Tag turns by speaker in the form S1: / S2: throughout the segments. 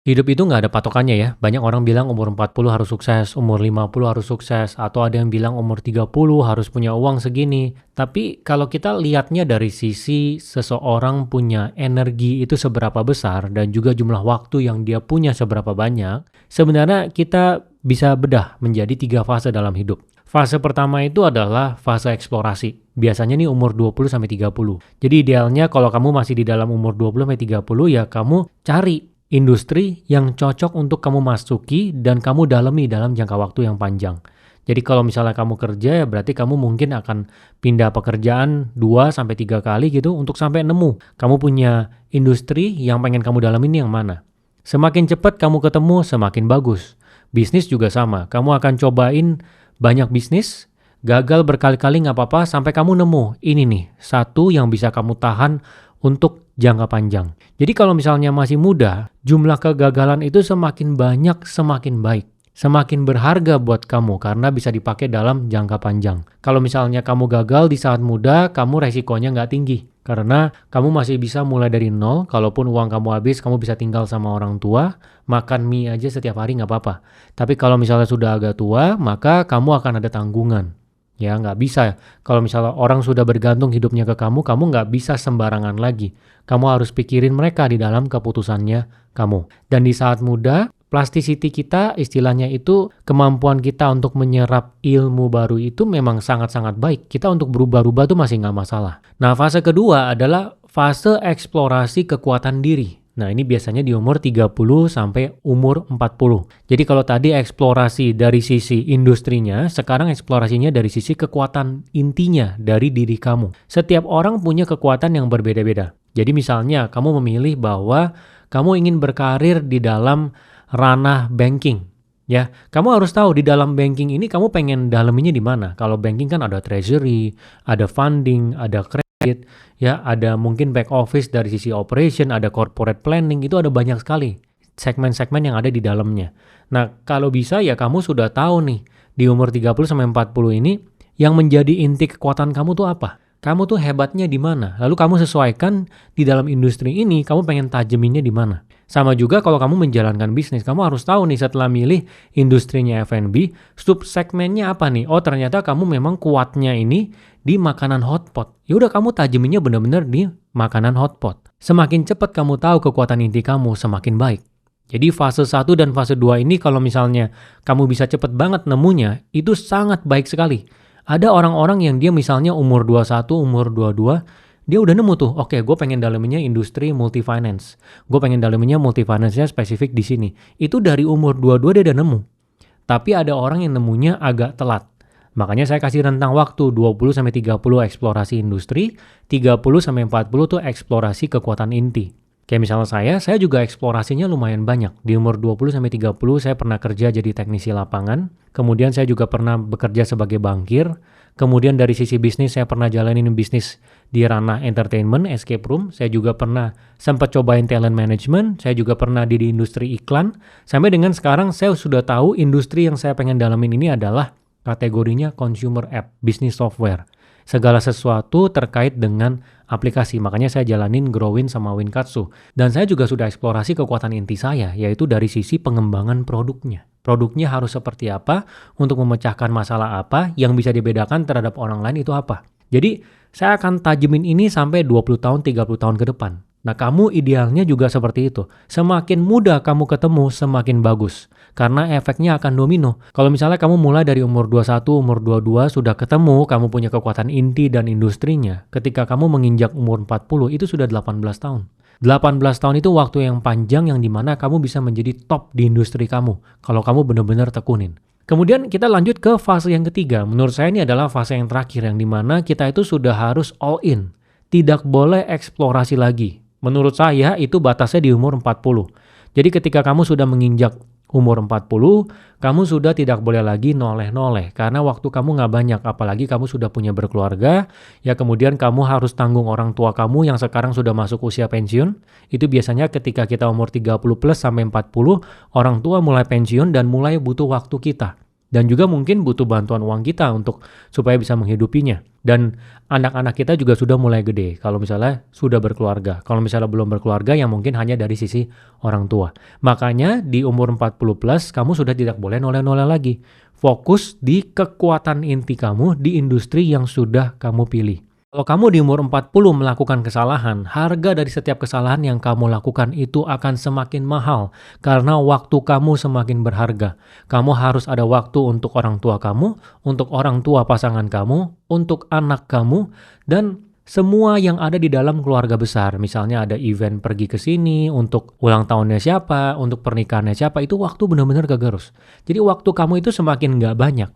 S1: Hidup itu nggak ada patokannya ya. Banyak orang bilang umur 40 harus sukses, umur 50 harus sukses, atau ada yang bilang umur 30 harus punya uang segini. Tapi kalau kita lihatnya dari sisi seseorang punya energi itu seberapa besar dan juga jumlah waktu yang dia punya seberapa banyak, sebenarnya kita bisa bedah menjadi 3 fase dalam hidup. Fase pertama itu adalah fase eksplorasi. Biasanya nih umur 20-30. Jadi idealnya kalau kamu masih di dalam umur 20-30 ya kamu cari industri yang cocok untuk kamu masuki dan kamu dalami dalam jangka waktu yang panjang. Jadi kalau misalnya kamu kerja ya berarti kamu mungkin akan pindah pekerjaan 2-3 kali gitu untuk sampai nemu. Kamu punya industri yang pengen kamu dalamin yang mana. Semakin cepat kamu ketemu, semakin bagus. Bisnis juga sama. Kamu akan cobain banyak bisnis, gagal berkali-kali nggak apa-apa sampai kamu nemu. Ini nih, satu yang bisa kamu tahan untuk jangka panjang. Jadi kalau misalnya masih muda, jumlah kegagalan itu semakin banyak, semakin baik. Semakin berharga buat kamu karena bisa dipakai dalam jangka panjang. Kalau misalnya kamu gagal di saat muda, kamu resikonya nggak tinggi. Karena kamu masih bisa mulai dari nol, kalaupun uang kamu habis, kamu bisa tinggal sama orang tua, makan mie aja setiap hari nggak apa-apa. Tapi kalau misalnya sudah agak tua, maka kamu akan ada tanggungan. Ya, nggak bisa. Kalau misalnya orang sudah bergantung hidupnya ke kamu nggak bisa sembarangan lagi. Kamu harus pikirin mereka di dalam keputusannya kamu. Dan di saat muda, plasticity kita, istilahnya itu kemampuan kita untuk menyerap ilmu baru itu memang sangat-sangat baik. Kita untuk berubah-ubah tuh masih nggak masalah. Nah, fase kedua adalah fase eksplorasi kekuatan diri. Nah, ini biasanya di umur 30 sampai umur 40. Jadi kalau tadi eksplorasi dari sisi industrinya, sekarang eksplorasinya dari sisi kekuatan intinya dari diri kamu. Setiap orang punya kekuatan yang berbeda-beda. Jadi misalnya kamu memilih bahwa kamu ingin berkarir di dalam ranah banking. Ya, kamu harus tahu di dalam banking ini kamu pengen dalaminnya di mana. Kalau banking kan ada treasury, ada funding, ada kredit, ya ada mungkin back office dari sisi operation, ada corporate planning, itu ada banyak sekali segmen-segmen yang ada di dalamnya. Nah, kalau bisa ya kamu sudah tahu nih di umur 30-40 ini yang menjadi inti kekuatan kamu tuh apa? Kamu tuh hebatnya di mana? Lalu kamu sesuaikan di dalam industri ini, kamu pengen tajeminnya di mana? Sama juga kalau kamu menjalankan bisnis, kamu harus tahu nih setelah milih industrinya F&B, subsegmennya apa nih? Oh, ternyata kamu memang kuatnya ini di makanan hotpot. Ya udah kamu tajeminnya benar-benar di makanan hotpot. Semakin cepat kamu tahu kekuatan inti kamu, semakin baik. Jadi fase 1 dan fase 2 ini kalau misalnya kamu bisa cepat banget nemunya, itu sangat baik sekali. Ada orang-orang yang dia misalnya umur 21, umur 22, dia udah nemu tuh, oke gue pengen dalaminnya industri multi-finance. Gue pengen dalaminnya multi-finance-nya spesifik di sini. Itu dari umur 22 dia udah nemu. Tapi ada orang yang nemunya agak telat. Makanya saya kasih rentang waktu 20-30 eksplorasi industri, 30-40 tuh eksplorasi kekuatan inti. Kayak misalnya saya juga eksplorasinya lumayan banyak. Di umur 20-30 saya pernah kerja jadi teknisi lapangan. Kemudian saya juga pernah bekerja sebagai bankir. Kemudian dari sisi bisnis saya pernah jalanin bisnis di ranah entertainment, escape room. Saya juga pernah sempat cobain talent management. Saya juga pernah di industri iklan. Sampai dengan sekarang saya sudah tahu industri yang saya pengen dalamin ini adalah kategorinya consumer app, business software. Segala sesuatu terkait dengan aplikasi. Makanya saya jalanin Growin sama Winkatsu. Dan saya juga sudah eksplorasi kekuatan inti saya, yaitu dari sisi pengembangan produknya. Produknya harus seperti apa, untuk memecahkan masalah apa, yang bisa dibedakan terhadap orang lain itu apa. Jadi saya akan tajemin ini sampai 20 tahun, 30 tahun ke depan. Nah, kamu idealnya juga seperti itu. Semakin mudah kamu ketemu, semakin bagus. Karena efeknya akan domino. Kalau misalnya kamu mulai dari umur 21, umur 22, sudah ketemu, kamu punya kekuatan inti dan industrinya. Ketika kamu menginjak umur 40, itu sudah 18 tahun. 18 tahun itu waktu yang panjang yang dimana kamu bisa menjadi top di industri kamu. Kalau kamu benar-benar tekunin. Kemudian kita lanjut ke fase yang ketiga. Menurut saya ini adalah fase yang terakhir yang dimana kita itu sudah harus all in. Tidak boleh eksplorasi lagi. Menurut saya itu batasnya di umur 40. Jadi ketika kamu sudah menginjak umur 40, kamu sudah tidak boleh lagi noleh-noleh. Karena waktu kamu nggak banyak, apalagi kamu sudah punya berkeluarga, ya kemudian kamu harus tanggung orang tua kamu yang sekarang sudah masuk usia pensiun. Itu biasanya ketika kita umur 30 plus sampai 40, orang tua mulai pensiun dan mulai butuh waktu kita. Dan juga mungkin butuh bantuan uang kita untuk supaya bisa menghidupinya. Dan anak-anak kita juga sudah mulai gede kalau misalnya sudah berkeluarga. Kalau misalnya belum berkeluarga yang mungkin hanya dari sisi orang tua. Makanya di umur 40 plus kamu sudah tidak boleh noleh-noleh lagi. Fokus di kekuatan inti kamu di industri yang sudah kamu pilih. Kalau kamu di umur 40 melakukan kesalahan, harga dari setiap kesalahan yang kamu lakukan itu akan semakin mahal karena waktu kamu semakin berharga. Kamu harus ada waktu untuk orang tua kamu, untuk orang tua pasangan kamu, untuk anak kamu, dan semua yang ada di dalam keluarga besar. Misalnya ada event pergi ke sini, untuk ulang tahunnya siapa, untuk pernikahannya siapa, itu waktu benar-benar kegerus. Jadi waktu kamu itu semakin nggak banyak.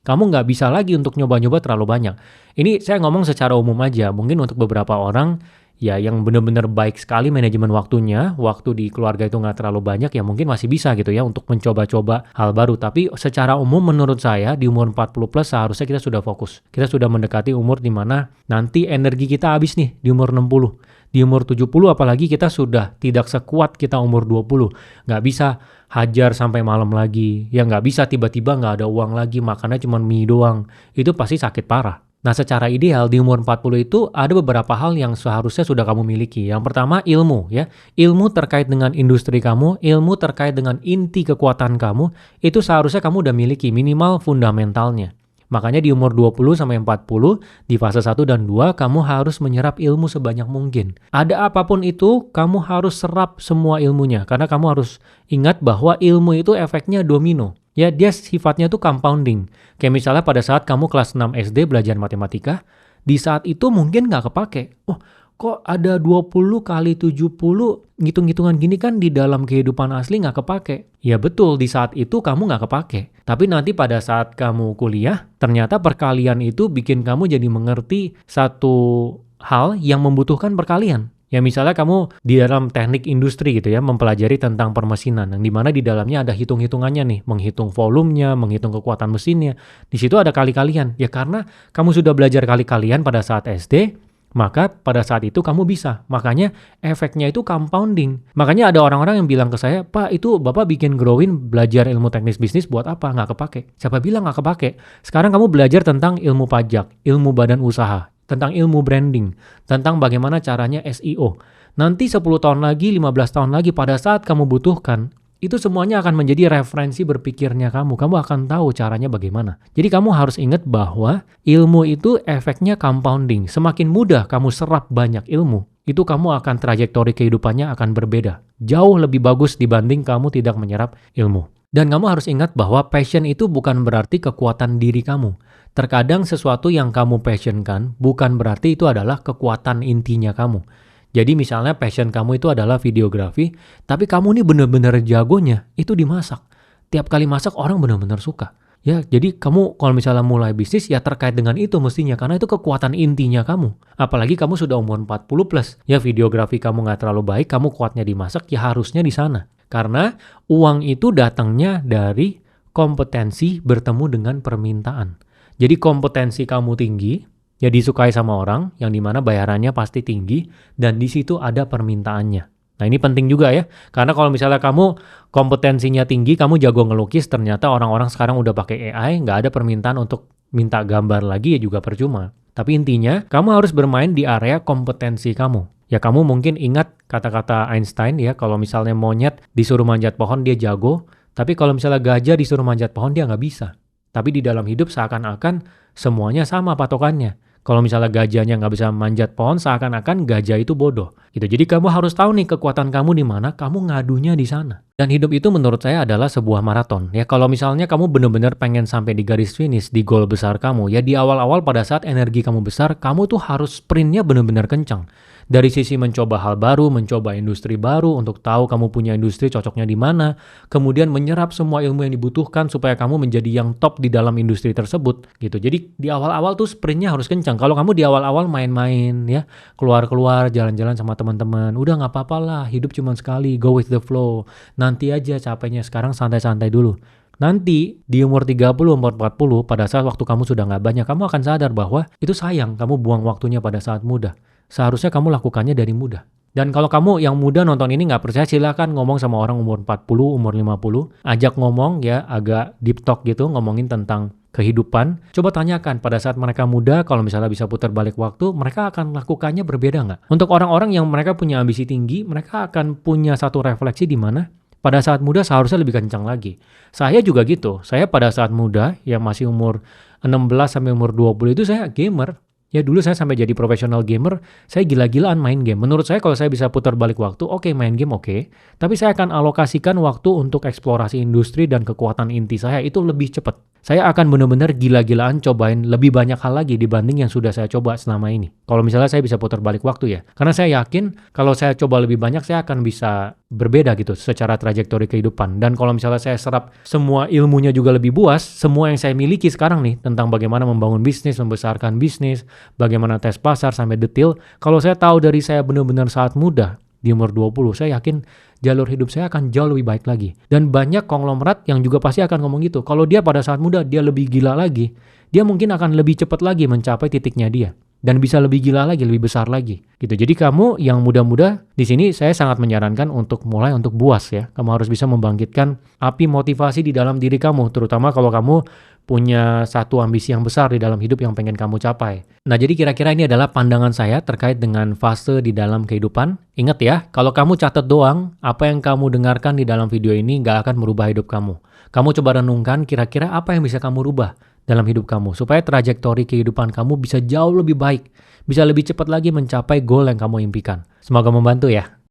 S1: Kamu nggak bisa lagi untuk nyoba-nyoba terlalu banyak. Ini saya ngomong secara umum aja. Mungkin untuk beberapa orang ya yang benar-benar baik sekali manajemen waktunya, waktu di keluarga itu nggak terlalu banyak, ya mungkin masih bisa gitu ya untuk mencoba-coba hal baru. Tapi secara umum menurut saya di umur 40 plus seharusnya kita sudah fokus. Kita sudah mendekati umur di mana nanti energi kita habis nih di umur 60. Di umur 70 apalagi kita sudah tidak sekuat kita umur 20. Nggak bisa hajar sampai malam lagi. Ya nggak bisa tiba-tiba nggak ada uang lagi, makannya cuma mie doang. Itu pasti sakit parah. Nah secara ideal di umur 40 itu ada beberapa hal yang seharusnya sudah kamu miliki. Yang pertama ilmu ya. Ilmu terkait dengan industri kamu, ilmu terkait dengan inti kekuatan kamu, itu seharusnya kamu udah miliki minimal fundamentalnya. Makanya di umur 20 sampai 40, di fase 1 dan 2, kamu harus menyerap ilmu sebanyak mungkin. Ada apapun itu, kamu harus serap semua ilmunya. Karena kamu harus ingat bahwa ilmu itu efeknya domino. Ya, dia sifatnya tuh compounding. Kayak misalnya pada saat kamu kelas 6 SD belajar matematika, di saat itu mungkin nggak kepake. Oh, kok ada 20 kali 70 ngitung-ngitungan gini kan di dalam kehidupan asli nggak kepake. Ya betul, di saat itu kamu nggak kepake. Tapi nanti pada saat kamu kuliah, ternyata perkalian itu bikin kamu jadi mengerti satu hal yang membutuhkan perkalian. Ya misalnya kamu di dalam teknik industri gitu ya, mempelajari tentang permesinan, yang dimana di dalamnya ada hitung-hitungannya nih, menghitung volumenya, menghitung kekuatan mesinnya. Di situ ada kali-kalian. Ya karena kamu sudah belajar kali-kalian pada saat SD, maka pada saat itu kamu bisa. Makanya efeknya itu compounding. Makanya ada orang-orang yang bilang ke saya, Pak itu Bapak bikin growing belajar ilmu teknis bisnis buat apa? Nggak kepake. Siapa bilang nggak kepake? Sekarang kamu belajar tentang ilmu pajak, ilmu badan usaha, tentang ilmu branding, tentang bagaimana caranya SEO. Nanti 10 tahun lagi, 15 tahun lagi pada saat kamu butuhkan, itu semuanya akan menjadi referensi berpikirnya kamu. Kamu akan tahu caranya bagaimana. Jadi kamu harus ingat bahwa ilmu itu efeknya compounding. Semakin mudah kamu serap banyak ilmu, itu kamu akan trajektori kehidupannya akan berbeda. Jauh lebih bagus dibanding kamu tidak menyerap ilmu. Dan kamu harus ingat bahwa passion itu bukan berarti kekuatan diri kamu. Terkadang sesuatu yang kamu passionkan bukan berarti itu adalah kekuatan intinya kamu. Jadi misalnya passion kamu itu adalah videografi, tapi kamu ini benar-benar jagonya itu dimasak. Tiap kali masak orang benar-benar suka. Ya, jadi kamu kalau misalnya mulai bisnis ya terkait dengan itu mestinya karena itu kekuatan intinya kamu. Apalagi kamu sudah umur 40 plus. Ya videografi kamu nggak terlalu baik, kamu kuatnya dimasak ya harusnya di sana. Karena uang itu datangnya dari kompetensi bertemu dengan permintaan. Jadi kompetensi kamu tinggi, ya disukai sama orang, yang dimana bayarannya pasti tinggi, dan di situ ada permintaannya. Nah ini penting juga ya, karena kalau misalnya kamu kompetensinya tinggi, kamu jago ngelukis, ternyata orang-orang sekarang udah pakai AI, nggak ada permintaan untuk minta gambar lagi ya juga percuma. Tapi intinya, kamu harus bermain di area kompetensi kamu. Ya kamu mungkin ingat kata-kata Einstein ya, kalau misalnya monyet disuruh manjat pohon dia jago, tapi kalau misalnya gajah disuruh manjat pohon dia nggak bisa. Tapi di dalam hidup seakan-akan semuanya sama patokannya. Kalau misalnya gajahnya nggak bisa manjat pohon, seakan-akan gajah itu bodoh. Gitu. Jadi kamu harus tahu nih kekuatan kamu di mana, kamu ngadunya di sana. Dan hidup itu menurut saya adalah sebuah maraton. Ya kalau misalnya kamu benar-benar pengen sampai di garis finish, di goal besar kamu, ya di awal-awal pada saat energi kamu besar, kamu tuh harus sprintnya benar-benar kencang. Dari sisi mencoba hal baru, mencoba industri baru untuk tahu kamu punya industri cocoknya di mana, kemudian menyerap semua ilmu yang dibutuhkan supaya kamu menjadi yang top di dalam industri tersebut gitu. Jadi di awal-awal tuh sprintnya harus kencang. Kalau kamu di awal-awal main-main ya, keluar-keluar jalan-jalan sama teman-teman, udah nggak apa-apa lah, hidup cuma sekali, go with the flow. Nanti aja capeknya, sekarang santai-santai dulu. Nanti di umur 30, umur 40, pada saat waktu kamu sudah nggak banyak, kamu akan sadar bahwa itu sayang kamu buang waktunya pada saat muda. Seharusnya kamu lakukannya dari muda. Dan kalau kamu yang muda nonton ini nggak percaya, silakan ngomong sama orang umur 40, umur 50. Ajak ngomong ya, agak deep talk gitu, ngomongin tentang kehidupan. Coba tanyakan pada saat mereka muda, kalau misalnya bisa putar balik waktu, mereka akan lakukannya berbeda nggak? Untuk orang-orang yang mereka punya ambisi tinggi, mereka akan punya satu refleksi di mana pada saat muda seharusnya lebih kencang lagi. Saya juga gitu. Saya pada saat muda, yang masih umur 16 sampai umur 20 itu saya gamer. Ya dulu saya sampai jadi profesional gamer, saya gila-gilaan main game. Menurut saya kalau saya bisa putar balik waktu, oke, main game oke. Tapi saya akan alokasikan waktu untuk eksplorasi industri dan kekuatan inti saya itu lebih cepat. Saya akan benar-benar gila-gilaan cobain lebih banyak hal lagi dibanding yang sudah saya coba selama ini. Kalau misalnya saya bisa putar balik waktu ya. Karena saya yakin kalau saya coba lebih banyak, saya akan bisa berbeda gitu secara trajektori kehidupan. Dan kalau misalnya saya serap semua ilmunya juga lebih buas, semua yang saya miliki sekarang nih tentang bagaimana membangun bisnis, membesarkan bisnis, bagaimana tes pasar sampai detail, kalau saya tahu dari saya benar-benar saat muda, di umur 20, saya yakin jalur hidup saya akan jauh lebih baik lagi. Dan banyak konglomerat yang juga pasti akan ngomong gitu. Kalau dia pada saat muda, dia lebih gila lagi, dia mungkin akan lebih cepat lagi mencapai titiknya dia. Dan bisa lebih gila lagi, lebih besar lagi. Gitu. Jadi kamu yang muda-muda, di sini saya sangat menyarankan untuk mulai untuk buas ya. Kamu harus bisa membangkitkan api motivasi di dalam diri kamu, terutama kalau kamu punya satu ambisi yang besar di dalam hidup yang pengen kamu capai. Nah, jadi kira-kira ini adalah pandangan saya terkait dengan fase di dalam kehidupan. Ingat ya, kalau kamu catat doang, apa yang kamu dengarkan di dalam video ini nggak akan merubah hidup kamu. Kamu coba renungkan kira-kira apa yang bisa kamu rubah dalam hidup kamu, supaya trajektori kehidupan kamu bisa jauh lebih baik, bisa lebih cepat lagi mencapai goal yang kamu impikan. Semoga membantu ya.